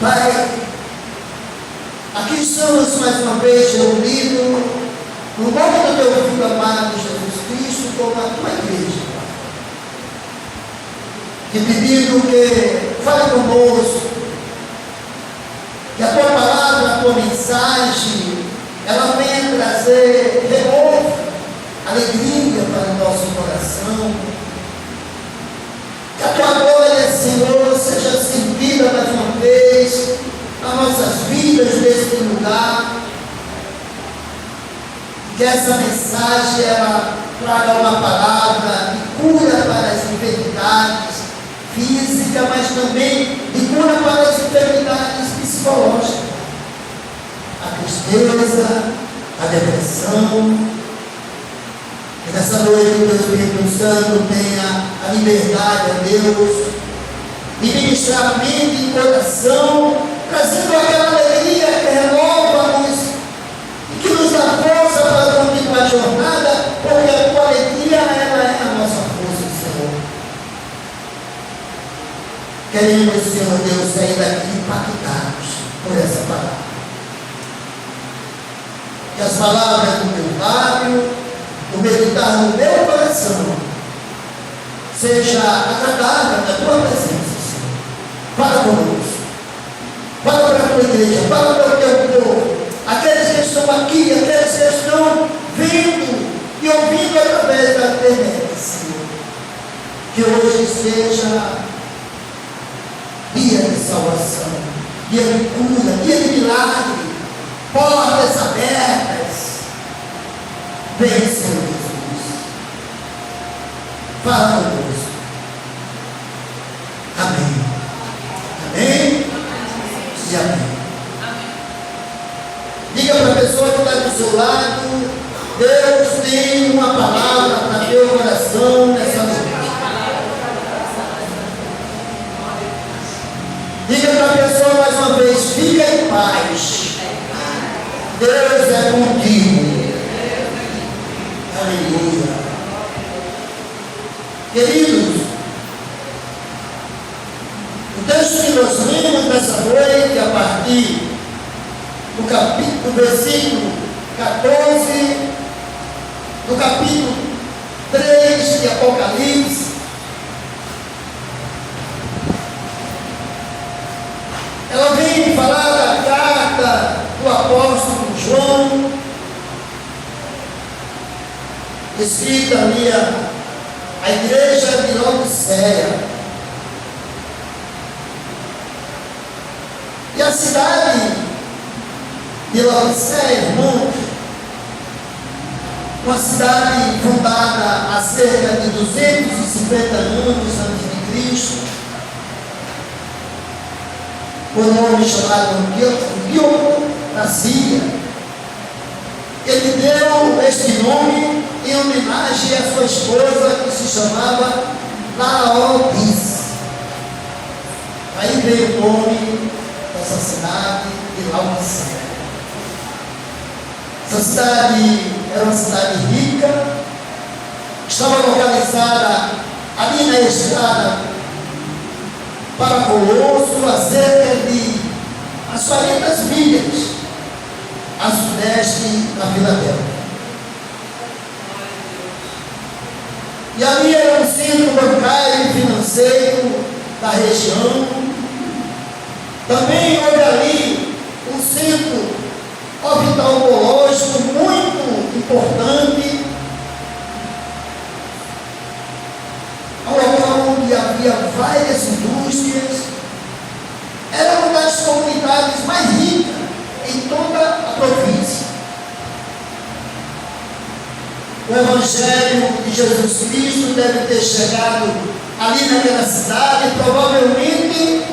Pai, aqui estamos mais uma vez reunidos no nome do teu Filho amado Jesus Cristo, como a tua igreja, Pai. Te pedindo que fale conosco, que a tua palavra, a tua mensagem, ela venha trazer renovo, alegria para o nosso coração. Que a tua glória, Senhor, seja servida mais uma vez nas nossas vidas neste lugar. Que essa mensagem ela traga uma palavra de cura para as enfermidades físicas, mas também de cura para as enfermidades psicológicas. A tristeza, a depressão. Que nessa noite o Espírito Santo tenha a liberdade, a Deus, de ministrar a mente e coração, trazendo aquela alegria que renova-nos e que nos dá força para continuar a jornada, porque a tua alegria, ela é a nossa força, Senhor. Queremos, Senhor Deus, sair daqui impactados por essa palavra. Que as palavras do teu lábio, o meditar no meu coração, seja agradável na tua presença, Senhor. Fala conosco, fala para a tua igreja, fala para o teu povo, aqueles que estão aqui, aqueles que estão vendo e ouvindo através da internet, Senhor. Que hoje seja dia de salvação, dia de cura, dia de milagre, portas abertas. Vem, Senhor Jesus. Fala conosco. Amém. Amém? E amém. Diga para a pessoa que está do seu lado: Deus tem uma palavra para teu coração nessa noite. Diga para a pessoa mais uma vez: fica em paz. Deus é contigo. Aleluia. Queridos, o texto que nós lemos nessa noite, a partir do versículo 14, do capítulo 3 de Apocalipse, ela vem falar da carta do apóstolo João, escrita ali a igreja de Laodiceia. E a cidade de Laodiceia, irmãos, uma cidade fundada há cerca de 250 anos antes de Cristo, por um homem chamado Dionísio. Ele deu este nome em homenagem à sua esposa, que se chamava Laodice. Aí veio o nome dessa cidade de Laodiceia. Essa cidade era uma cidade rica, estava localizada ali na estrada para Colosso, a cerca de as 40 milhas a sudeste da Filadélfia. E ali era um centro bancário e financeiro da região. Também houve ali um centro oftalmológico muito importante, um local onde havia várias indústrias. Era uma das comunidades mais ricas em toda a província. O Evangelho de Jesus Cristo deve ter chegado ali naquela cidade, provavelmente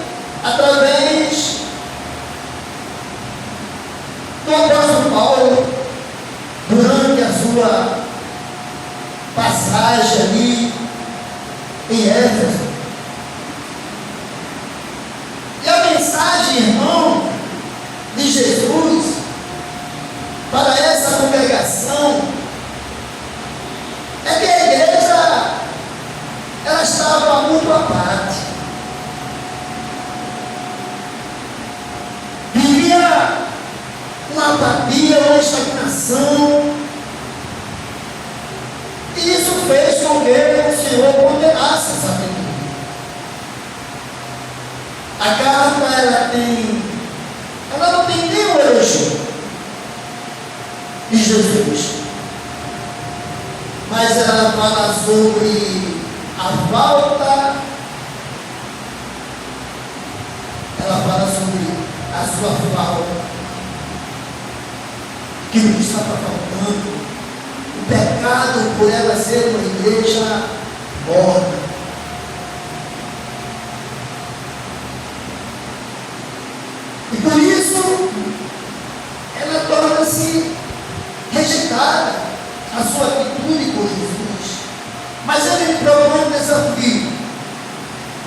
através do apóstolo Paulo, durante a sua passagem ali em Éfeso. E a mensagem, irmão, de Jesus para essa congregação é que a igreja ela estava muito à parte. apatia, uma estagnação. E isso fez com que o Senhor condenasse essa família. A carta, ela não tem nem o elogio de Jesus, mas ela fala sobre a falta, ela fala sobre a sua falta, que o que estava faltando, o pecado por ela ser uma igreja morta. E por isso, ela torna-se rejeitada, a sua atitude com Jesus. Mas ele propõe um desafio.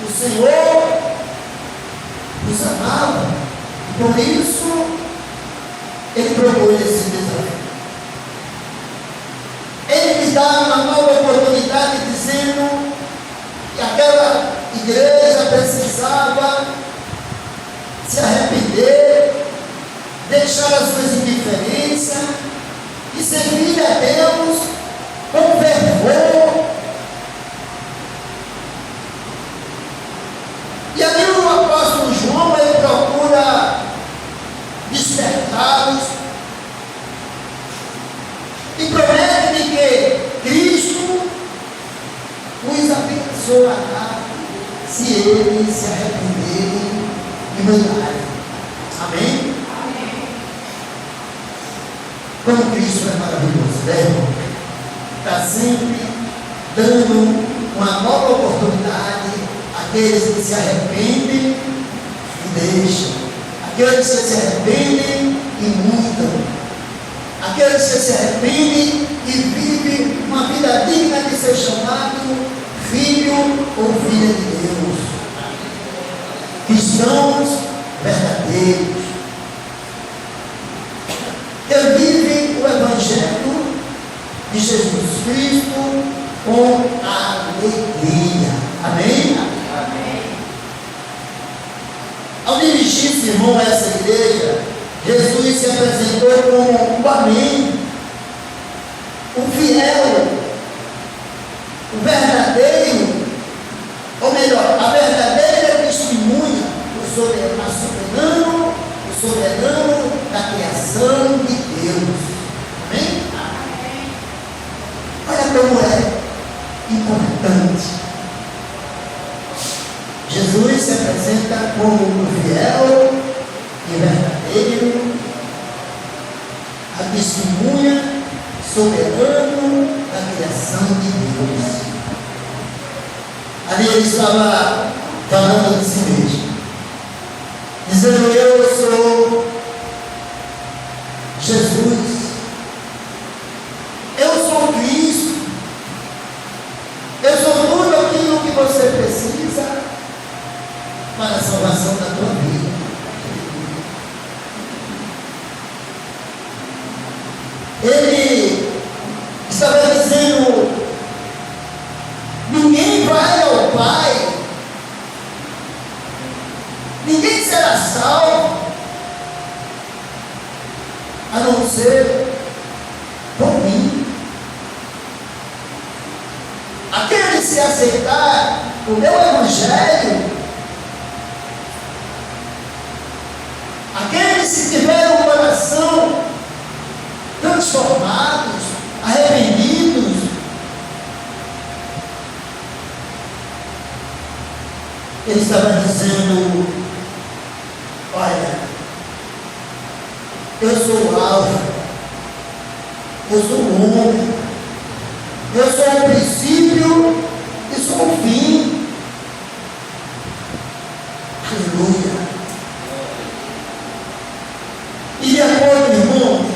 O Senhor nos amava, e por isso, ele propõe esse desafio. Ele lhe dá uma nova oportunidade, dizendo que aquela igreja precisava se arrepender, deixar as suas indiferenças e servir a Deus com fervor. E ali o apóstolo João, ele procura despertá-los e promete que Cristo os abençoará se eles se arrependerem e mudarem. Amém? Amém. Como Cristo é maravilhoso, né, irmão? Está sempre dando uma nova oportunidade àqueles que se arrependem e deixam, aqueles que se arrependem e mudam, aqueles que se arrependem e vivem uma vida digna de ser chamado filho ou filha de Deus. Cristãos verdadeiros, que vivem o Evangelho de Jesus Cristo com alegria. Amém? Amém. Ao dirigir-se, irmão, a essa igreja, Jesus se apresentou como o Amém, o fiel, o verdadeiro, ou melhor, a verdadeira testemunha, o soberano da criação de Deus. Amém? Amém. Olha como é importante. Jesus se apresenta como o fiel e verdadeiro, a testemunha soberano da criação de Deus. Ali ele estava falando de si mesmo, dizendo: eu sou Jesus, eu sou Cristo, eu sou tudo aquilo que você precisa para a salvação da tua vida. Ele estava dizendo: ninguém vai ao Pai, ninguém será salvo a não ser por mim. Aquele se aceitar o meu Evangelho, aqueles que tiveram o coração transformados, arrependidos, ele estava dizendo: olha, eu sou o Alfa, eu sou o Ômega, eu sou o princípio e sou o fim. Aleluia. E de acordo, irmão,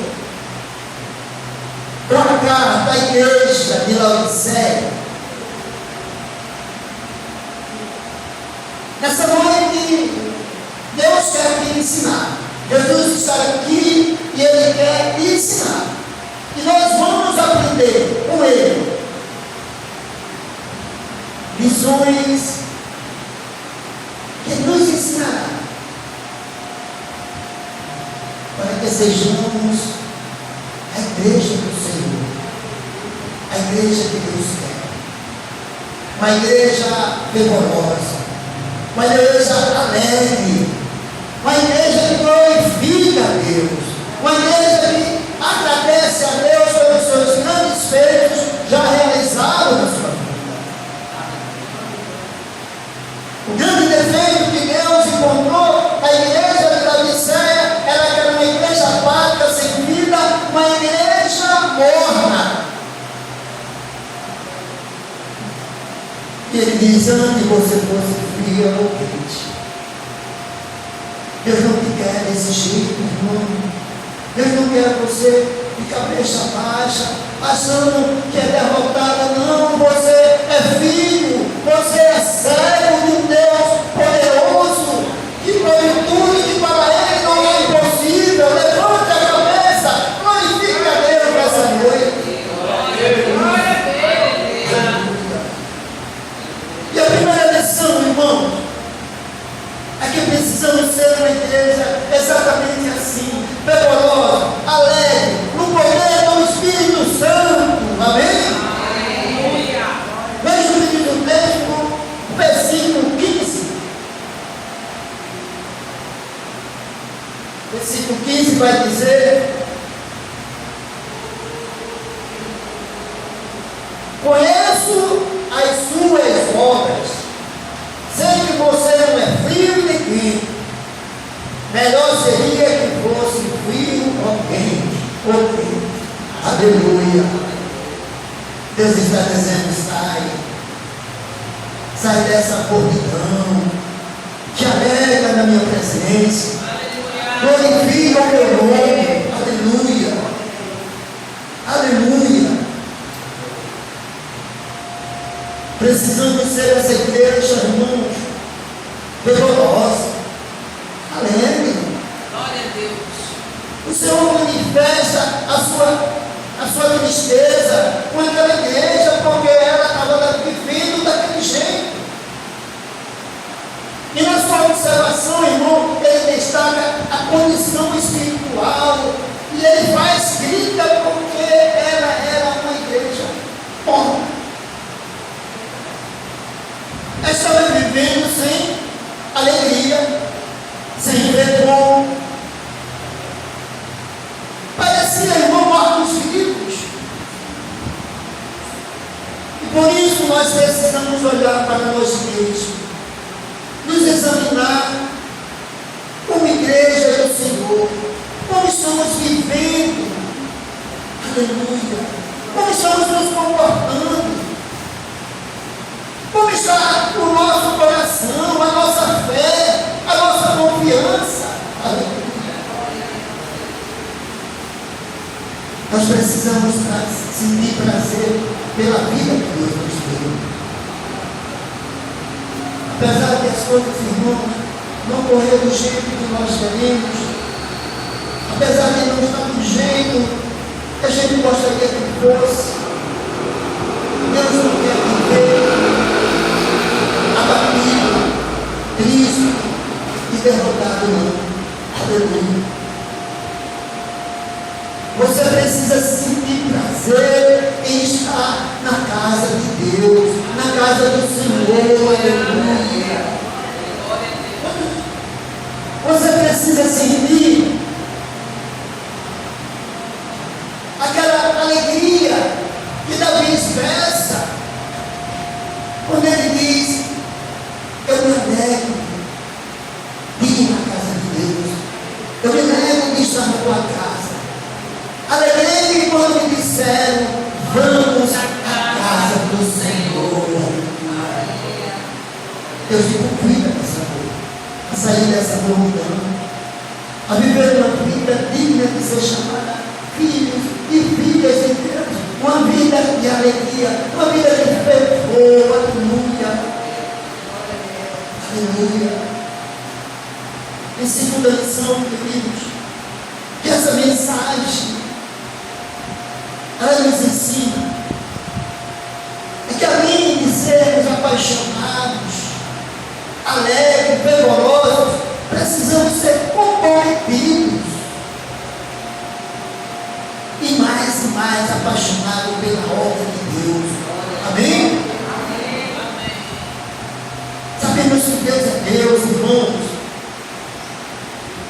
com a carta da igreja de Laodiceia, nessa noite, Deus quer aqui ensinar. Jesus está aqui e Ele quer ensinar. E nós vamos aprender com Ele lições que nos ensinará para que sejamos a igreja do Senhor, a igreja que Deus quer, uma igreja fervorosa, uma igreja alegre, uma igreja que glorifica a Deus, uma igreja que agradece a Deus pelos seus grandes feitos já realizados na sua vida. O grande defeito que Deus encontrou na igreja de Laodiceia era que era uma igreja apática, sem vida, uma igreja morna. E ele diz: antes você fosse fria ou quente. Deus não te quer desse jeito, irmão. Deus não quer você de cabeça baixa, achando que é derrotada. Não, você é filho, você é servo de um Deus poderoso, que pode tudo, que para Ele não é impossível. Levante a cabeça, glorifique a Deus nessa noite. E a primeira lição, irmão, é que precisamos ser uma igreja exatamente assim, fervorosa, alegre, no poder do Espírito Santo. Amém? Veja o livro do texto, versículo 15. Versículo 15 vai dizer: conheço as suas obras, sei que você não é frio nem quente. Melhor seria que fosse frio ou quente. Aleluia. Deus está dizendo: sai dessa podridão, te alegra na minha presença, glorifica o meu nome. Aleluia. Aleluia. Precisamos ser essa igreja, irmãos, fervorosa, alegre. Glória a Deus. O Senhor manifesta a sua tristeza com aquela igreja, porque ela estava vivendo daquele jeito. E na sua observação, irmão, ele destaca a condição espiritual, e ele faz crítica porque ela era uma igreja pobre. Ela estava vivendo sem alegria, sem retorno. Parecia, irmão, mortos vivos. E por isso nós precisamos olhar para nós mesmos, nos examinar como igreja do Senhor, como estamos vivendo, aleluia, como estamos nos comportando, como está o nosso coração, a nossa fé, a nossa confiança, aleluia. Nós precisamos sentir prazer pela vida que Deus nos deu. Apesar de as coisas, irmãos, não correr do jeito que nós queremos, apesar de não estar do jeito que a gente gostaria que fosse, Deus não quer viver abatido, triste e derrotado, não. Aleluia. Você precisa sentir prazer em estar na casa de Deus, na casa do Senhor. Aleluia. Você precisa sentir aquela alegria que Davi expressa quando ele diz: eu me alegro de ir na casa de Deus, eu me alegro de estar na tua casa. Alegrei quando me disseram: vamos à casa do Senhor. Deus te convida nessa noite a sair dessa multidão, a viver uma vida digna de ser chamada filhos e filhas de Deus, uma vida de alegria, uma vida de fervor. Aleluia. Aleluia. Em segunda lição, queridos, que essa mensagem ela nos ensina é que além de sermos apaixonados, alegres, fervorosos, precisamos ser comprometidos. Deus é Deus, irmãos.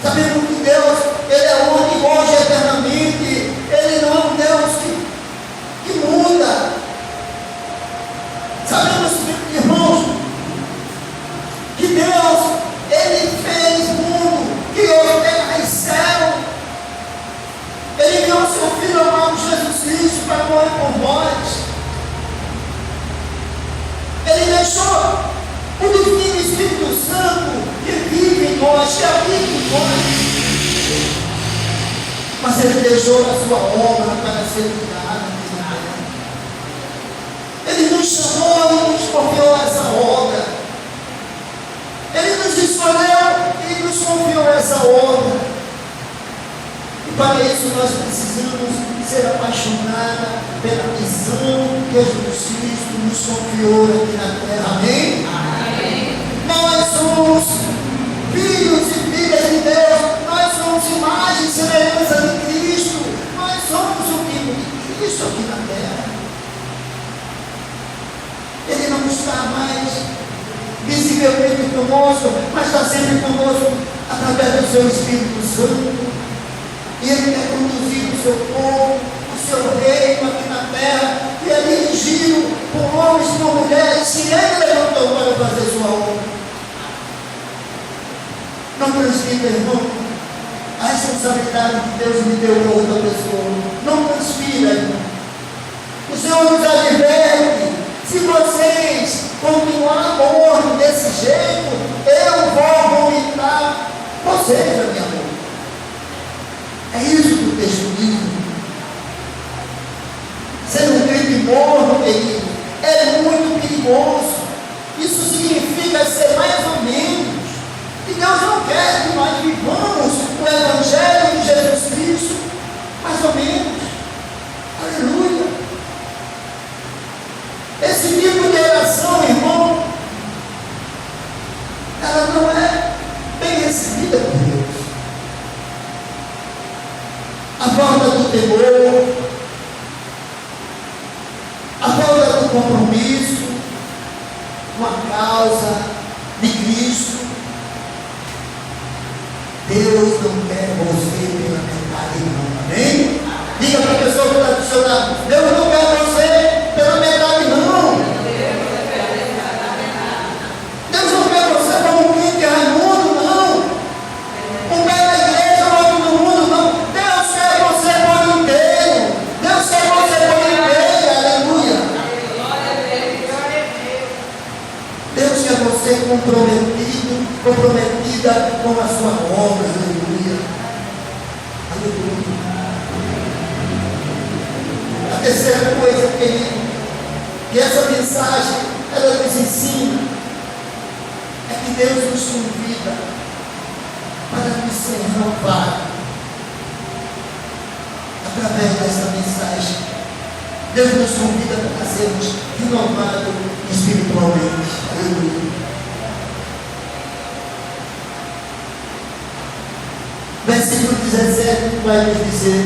Sabemos que Deus, Ele é único hoje eternamente. Ele não é um Deus que muda. Sabemos, irmãos, que Deus, Ele fez mundo, criou terra e céu. Ele enviou seu Filho amado Jesus Cristo para morrer por nós. Ele deixou o Divino Espírito Santo que vive em nós, que habita em nós. Mas Ele deixou a sua obra para ser ligada. Ele nos chamou e nos confiou essa obra. Ele nos escolheu e nos confiou essa obra. E para isso nós precisamos ser apaixonados pela missão que Jesus Cristo nos confiou aqui na terra. Amém? Amém. Nós somos filhos e filhas de Deus. Nós somos imagem e semelhança de Cristo. Nós somos o tipo de Cristo aqui na terra. Ele não está mais visivelmente conosco, mas está sempre conosco através do seu Espírito Santo. E Ele quer conduzir o seu povo, o seu reino aqui na terra, que é dirigido por homens e por mulheres que Ele levantou para fazer sua obra. Não transfira, irmão, a responsabilidade que Deus me deu para outra pessoa. Não transfira, irmão. O Senhor nos adverte: se vocês continuarem morno desse jeito, eu vou vomitar vocês da minha boca. É isso que o texto diz. Ser um crente morno, querido, é muito perigoso. Isso significa ser mais ou menos. E Deus não quer que nós vivamos o Evangelho de Jesus Cristo mais ou menos. Aleluia. Esse tipo de oração, irmão, ela não é bem recebida por Deus. A falta do temor, a falta do compromisso com a causa de Cristo. Deus não quer você pela metade, não. Amém? Diga para a pessoa que está do seu lado: Deus não quer você pela metade, não. Deus não quer você como um crente raimundo, não. Um pé na igreja, outro no mundo, não. Deus quer você por inteiro. Deus quer você por inteiro. Aleluia. Deus quer você comprometida com a sua obra. Aleluia. Aleluia. A terceira coisa, querido, que essa mensagem ela nos ensina, é que Deus nos convida para nos ser renovados através dessa mensagem. Deus nos convida para sermos renovados espiritualmente. Aleluia. Versículo 17 vai nos dizer: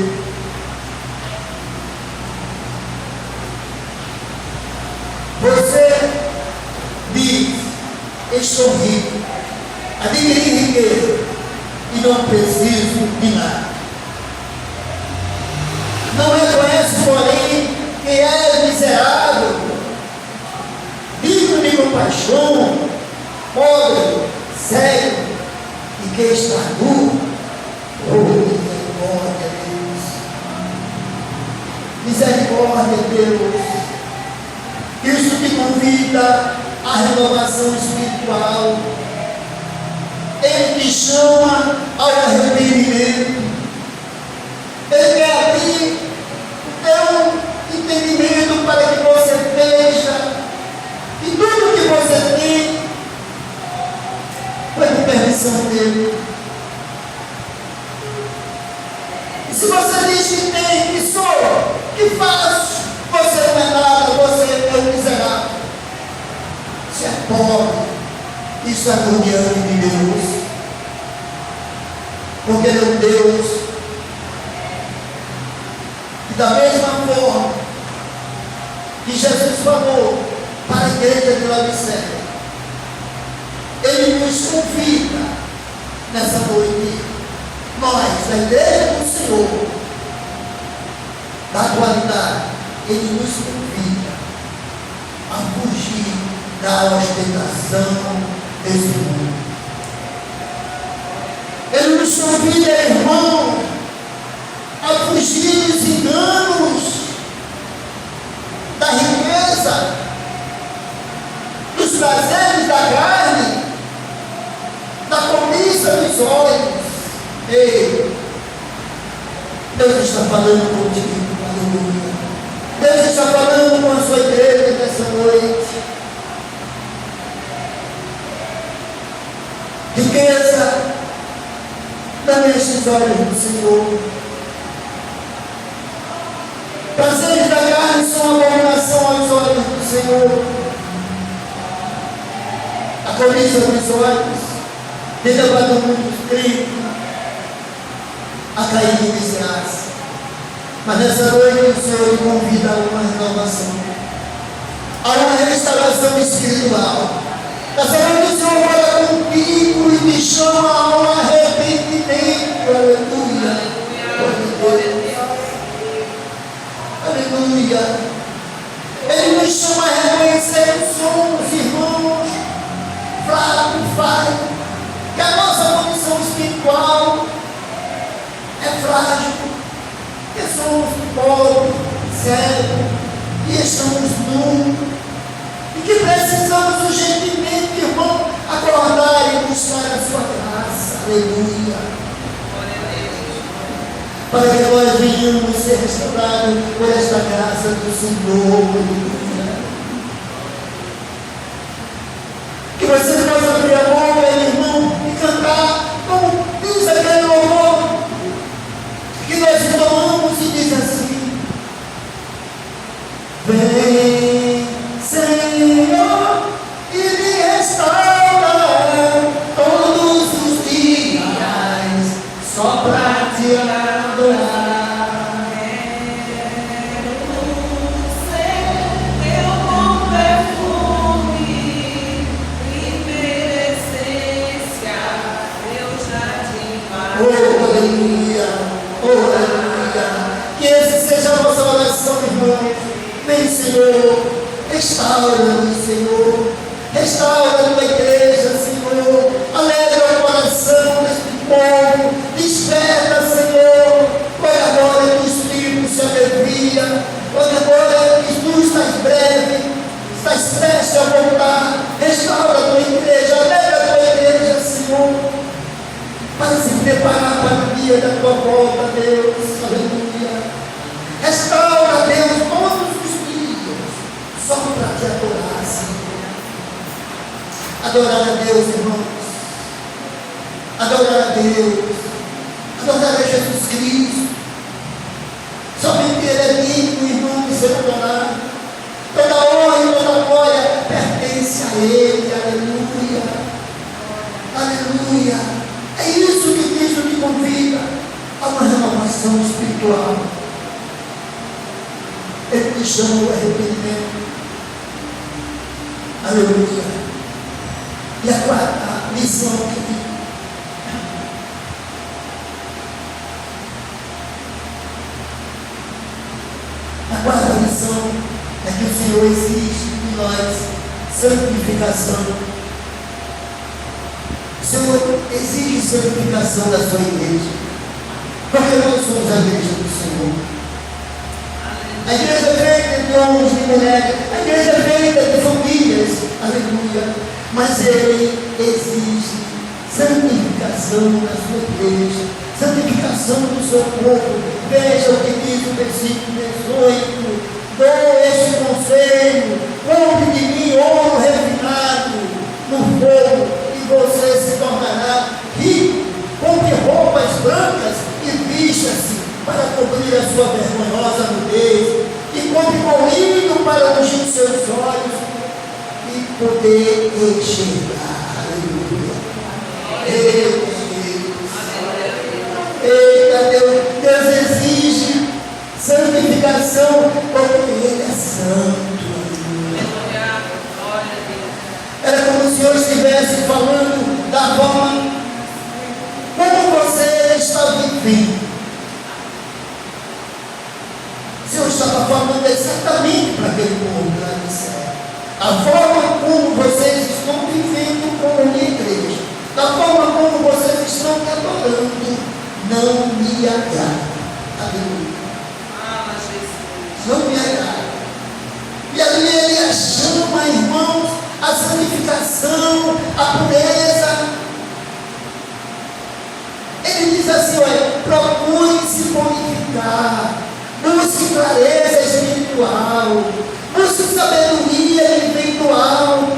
você diz, estou rico, adquiri riqueza e não preciso de nada. Não reconhece, porém, que é miserável, digno de compaixão, pobre, cego e que está nu. Oh, misericórdia, Deus. Misericórdia, Deus. Cristo te convida à renovação espiritual. Ele te chama ao arrependimento. Ele quer abrir o teu entendimento para que você veja que tudo que você tem foi por permissão dele. E se você diz que tem, que sou, que faço, você não é nada, você é um miserável. Você é pobre. Isso é diante de Deus. Porque é um Deus que, da mesma forma que Jesus falou para a igreja de Laodiceia, Ele Ele nos convida nessa noite, nós, da igreja do Senhor, da atualidade, Ele nos convida a fugir da ostentação desse mundo. Ele nos convida, irmão, a fugir dos enganos, da riqueza, dos prazeres da carne, da cobiça dos olhos. Ei, Deus está falando contigo, aleluia. Deus está falando com a sua igreja nessa noite. Riqueza não enche os olhos do Senhor. Prazeres da carne são abominação aos olhos do Senhor. A cobiça dos olhos tem levado muitos crentes a cair em desgraça. Mas nessa noite o Senhor lhe convida a uma renovação, a uma restauração espiritual. Nessa noite o Senhor fala contigo e te chama a um arrependimento. Aleluia. Aleluia. Ele nos chama a reconhecer que somos irmãos fracos, falhos, que a nossa condição espiritual é frágil, que somos pobres, cegos, e estamos nus, e que precisamos urgentemente, irmão, acordar e buscar a sua graça. Aleluia. Para que nós venhamos ser restaurados por esta graça do Senhor. Aleluia. Que você possa abrir a boca, irmão, e cantar como diz aquele louvor que nós tomamos e diz assim: vem, Senhor, e me restaura todos os dias, só para te adorar. Oh, aleluia, oh, aleluia. Que esse seja a nossa oração, irmãos. Vem, Senhor, restaura-nos, Senhor. Restaura a tua igreja, Senhor. Alegra o coração deste povo. Desperta, Senhor. Olha agora que o Espírito se alivia. Olha agora que tu estás breve, estás prestes a voltar. Restaura a tua igreja, alegra a tua igreja, Senhor, para se preparar para o dia da tua volta, Deus. Aleluia. Restaura, Deus, todos os dias, só para te adorar, Senhor. Adorar a Deus, irmãos. Adorar a Deus. Adorar a Jesus Cristo. Somente Ele é digno, irmão, de ser adorado. Toda honra e toda glória pertence a Ele. Aleluia. Aleluia. É isso que Cristo te convida a uma renovação espiritual. Ele te chama ao arrependimento. Aleluia. E a quarta missão que fica. A quarta missão é que o Senhor exige de nós santificação. O Senhor exige santificação da sua igreja, porque nós somos a igreja do Senhor. A igreja é feita de homens e mulheres, a igreja é feita de famílias, aleluia. Mas Ele exige santificação da sua igreja, santificação do seu corpo. Veja o que diz o versículo 18: dou este conselho, compre de mim ouro refinado no fogo, e você se tornará rico. Compre roupas brancas e vista-se para cobrir a sua vergonhosa nudez, e compre colírio para ungir os seus olhos e poder enxergar. Aleluia. Eita Deus, Deus exige santificação, porque Ele é santo. Era como se eu estivesse falando adorando não me agrada. Aleluia. Não me agrada. E ali ele chama, irmãos, a santificação, a pureza. Ele diz assim: olha, procure se purificar, busque clareza espiritual, busque sabedoria que vem do alto,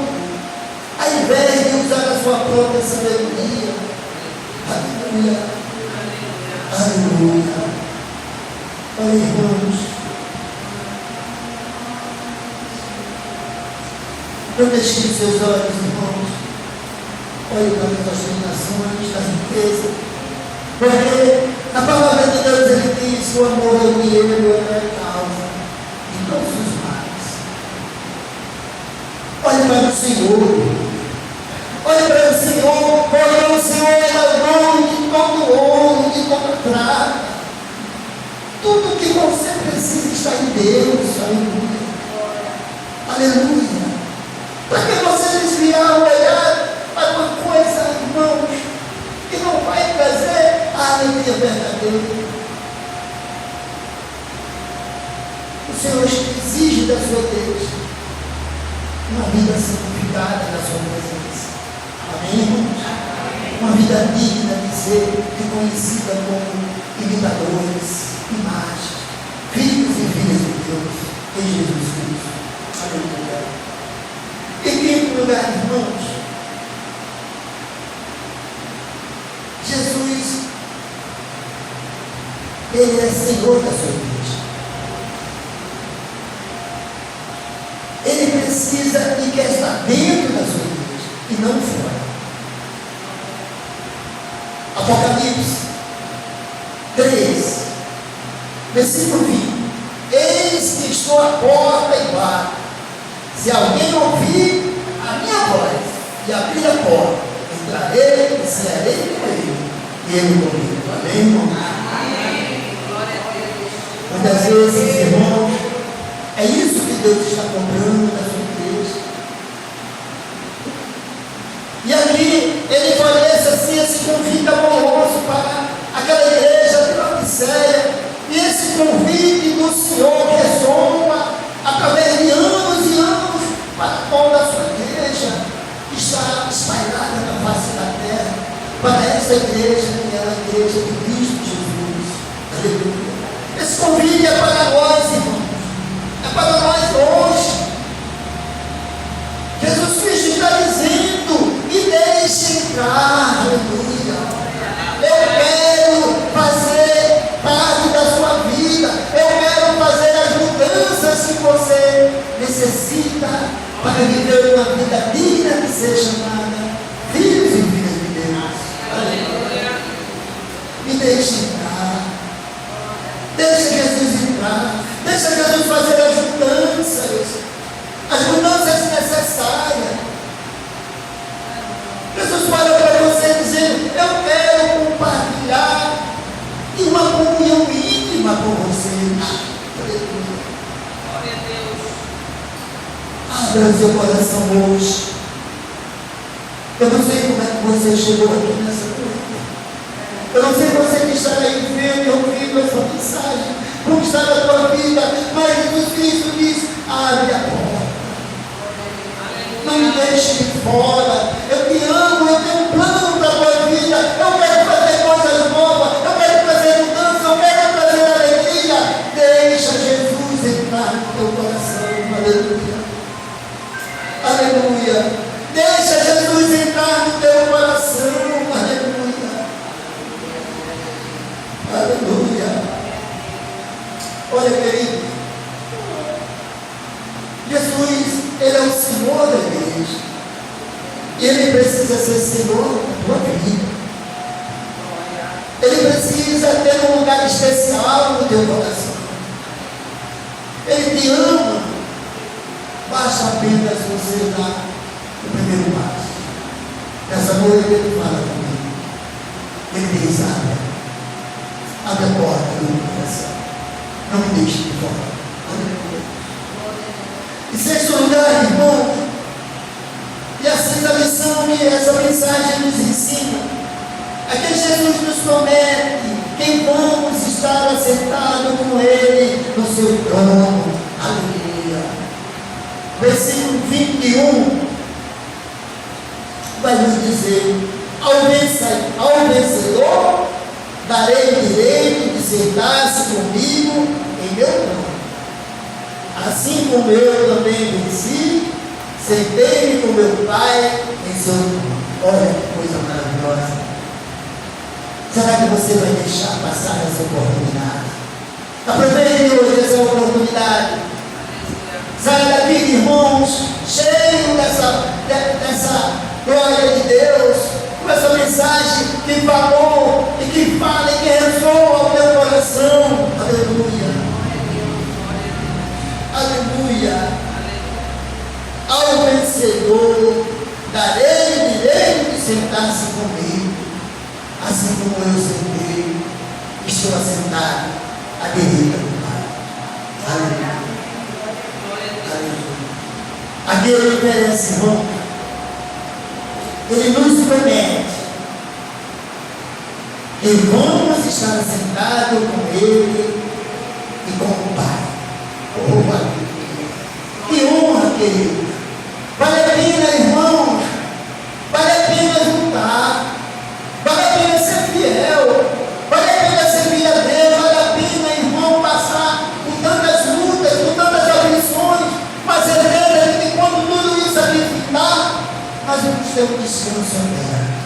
ao invés de usar a sua própria sabedoria. Aleluia. Aleluia. Olha, irmãos, não deixe os seus olhos, irmãos, olhe para as limitações, da riqueza, porque a palavra de Deus, ele diz que o amor é o dinheiro, é a causa de todos os males. Olhe para o Senhor, olhe para o Senhor, porque o Senhor é o dono de todo ouro, de toda prata. Tudo que você precisa está em Deus. Aleluia. Aleluia. Para que você desviar o olhar para uma coisa, irmãos, que não vai trazer a alegria verdadeira? O Senhor exige da sua igreja uma vida santificada na sua presença. Amém, irmãos? Uma vida digna de ser reconhecida como imitadores, imagens, filhos e filhas de Deus, em Jesus Cristo. Aleluia. Em quinto lugar, irmãos, Jesus, ele é Senhor da sua igreja. Ele precisa e quer estar dentro da sua igreja e não fora. Apocalipse 3, versículo 20: eis que estou à porta e bato. Se alguém ouvir a minha voz e abrir a porta, entrarei e cearei com ele, e ele comigo. Amém, irmão? Amém. Glória a Deus. Muitas vezes, irmãos, é isso que Deus está cobrando da sua igreja. E aqui ele fornece assim esse convite amoroso para aquela igreja de Laodiceia, e esse convite do Senhor ressoa através de anos e anos para toda a sua igreja que está espalhada na face da terra, para essa igreja que é a igreja de Cristo Jesus. Aleluia. Esse convite é para nós, irmãos, é para nós hoje. Jesus Cristo está dizendo: me deixe entrar. Aleluia. Eu quero fazer parte da sua vida, eu quero fazer as mudanças que você necessita para viver uma vida digna de ser chamada filhos e filhas de Deus. Aleluia. Me deixe entrar, deixa Jesus entrar, deixa Jesus fazer as mudanças necessárias. Jesus fala para você dizendo: eu quero compartilhar em uma comunhão íntima com vocês. Glória a Deus. Abra o seu coração hoje. Eu não sei como é que você chegou aqui nessa noite. Eu não sei você que está aí vendo e ouvindo essa mensagem, como está na tua vida, mas Jesus Cristo diz: abre a porta. Não me deixe de fora. Eu te amo, eu tenho um plano para a tua vida. Eu quero fazer coisas novas, eu quero trazer mudança, eu quero trazer alegria. Deixa Jesus entrar no teu coração. Aleluia. Aleluia. Deixa Jesus entrar no teu coração. Aleluia. Aleluia. Olha, querido, Jesus, ele é o Senhor da igreja, e ele precisa ser Senhor da tua vida. Ele precisa ter um lugar especial no teu coração. Ele te ama. Basta apenas você dar o primeiro passo. Nessa noite ele fala comigo. Ele diz: abre a porta do meu coração, não me deixe de fora. Aleluia. Em sexto lugar, irmão, e a sexta lição que essa mensagem nos ensina é que Jesus Jesus nos promete que vamos estar assentados com Ele no seu trono. Aleluia. Versículo 21 vai nos dizer: ao vencedor darei o direito de sentar-se comigo em meu trono. Assim como eu também venci, sentei-me com meu Pai em seu trono. Olha que coisa maravilhosa. Será que você vai deixar passar essa oportunidade? Aproveite hoje essa oportunidade. Saia daqui, irmãos, cheio dessa glória de Deus, com essa mensagem que falou e que fala e que ressoa ao teu coração. Aleluia. Aleluia. Ao vencedor darei o direito de sentar-se comigo, assim como eu sentei, estou assentado à direita do Pai. Aleluia. Aleluia. Aqui ele oferece, irmão, ele nos promete que vamos estar assentados com Ele e com o Pai. Oh, aleluia. Que honra, querido. Vale a pena, irmão. Vale a pena juntar. Vale a pena ser fiel. Vale a pena servir a Deus. Vale a pena, irmão, passar por tantas lutas, por tantas aflições. Mas certeza que quando tudo isso aqui ficar, nós vamos ter um descanso eterno.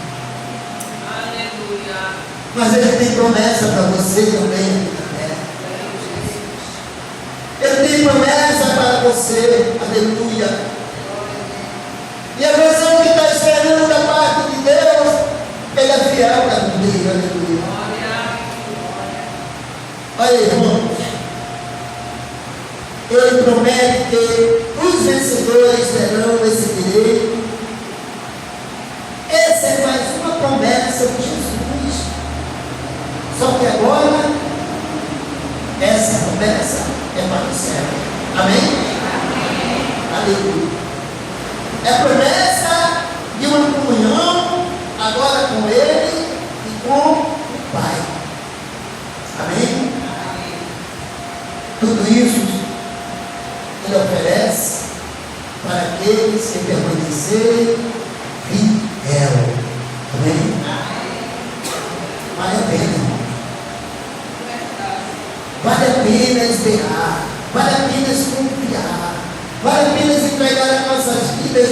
Aleluia. Mas Ele tem promessa para você também aqui na terra. Ele tem promessa para você. Aleluia. E a versão que está esperando da parte de Deus, Ele é fiel para cumprir. Aleluia. Olha, irmãos, Ele promete que os vencedores terão esse direito. Essa é mais uma promessa de Jesus. Só que agora, essa promessa é para o céu. Amém? Aleluia. É promessa de uma comunhão agora com Ele e com o Pai. Amém? Tudo isso Ele oferece para aqueles que permanecerem fiel. Amém? Vale a pena, irmão. Vale a pena esperar. Vale a pena confiar. Vale a pena entregar as nossas vidas